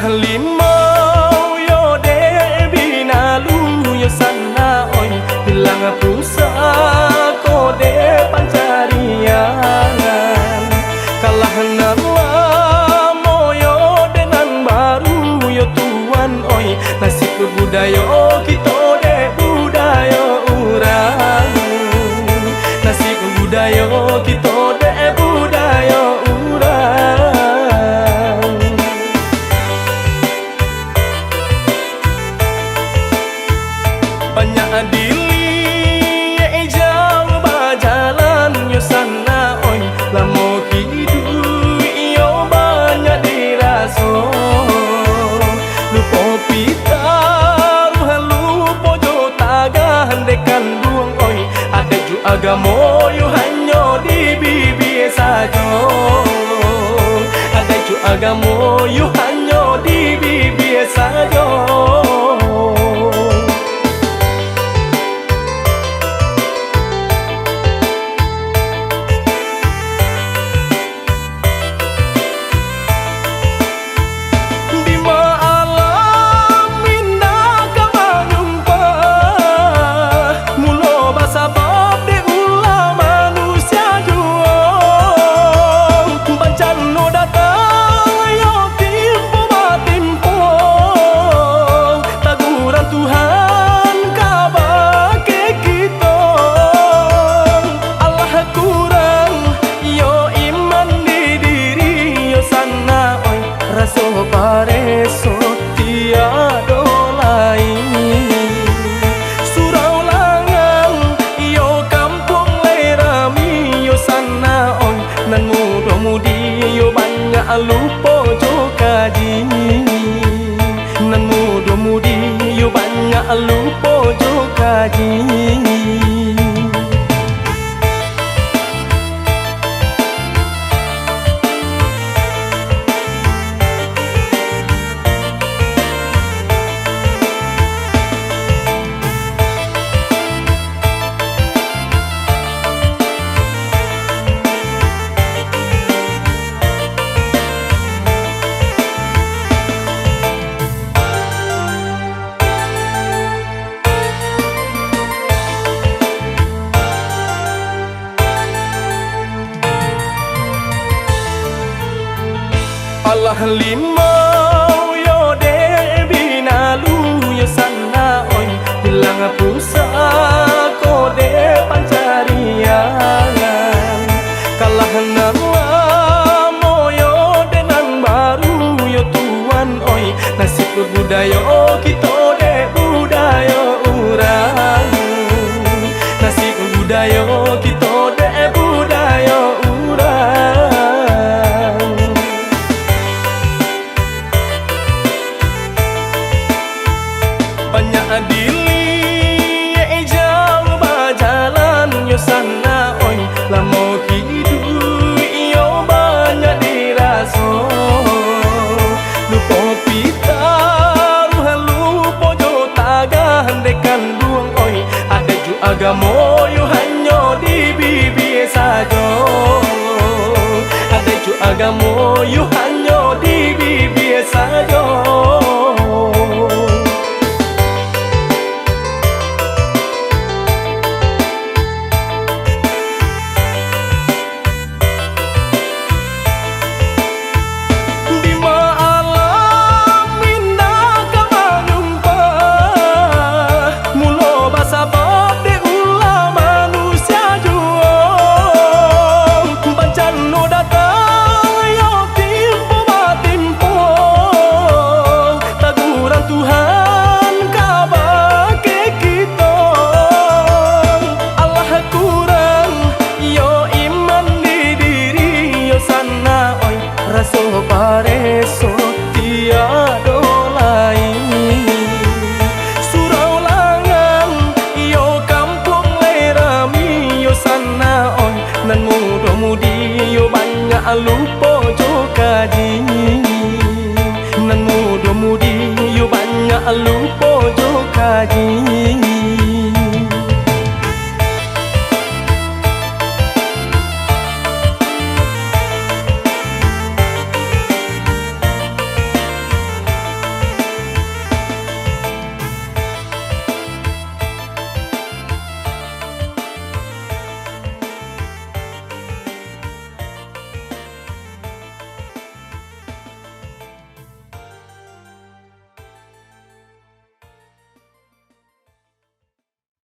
Allah limau yo de binalu yo sana oi bilang pusako de pancarian kalah nama moyo dengan baru yo tuan oi nasib budaya kita de budaya urang nasib budaya kita de budaya urang. Banyak dili jauh berjalan yo sana oi lamo hidup yo banyak diraso lupa pita lupa jo tagahan dekan duang oi ada ju agamo yo hanya di bibir saja ada ju agamo yo hanya di bibir saja. Pareso tiada lain surau langang yo kampung lerami yo sana on nan muda-mudi yo banyak lupa jo kaji nan muda-mudi yo banyak lupa jo kaji. Allah limau yo de binalu yo sana oi bilang pusako de pancarian kalah nama moyo dengan baru yo tuan oi nasib budaya kita de budaya urang nasib budaya kita de budaya urang. Banyak dili jauh berjalan yo sana oi lamo hidup yo banyak diraso lupa pita lupa jo tagahan dekan duang oi ada ju agamo yo hanya di bibir saja ada ju agamo yo hanya di bibir saja. Pareso tiada lain surau langang yo kampung lerami yo sana on nan muda-mudi yo banyak lupa jo kaji nan muda-mudi yo banyak lupa jo kaji.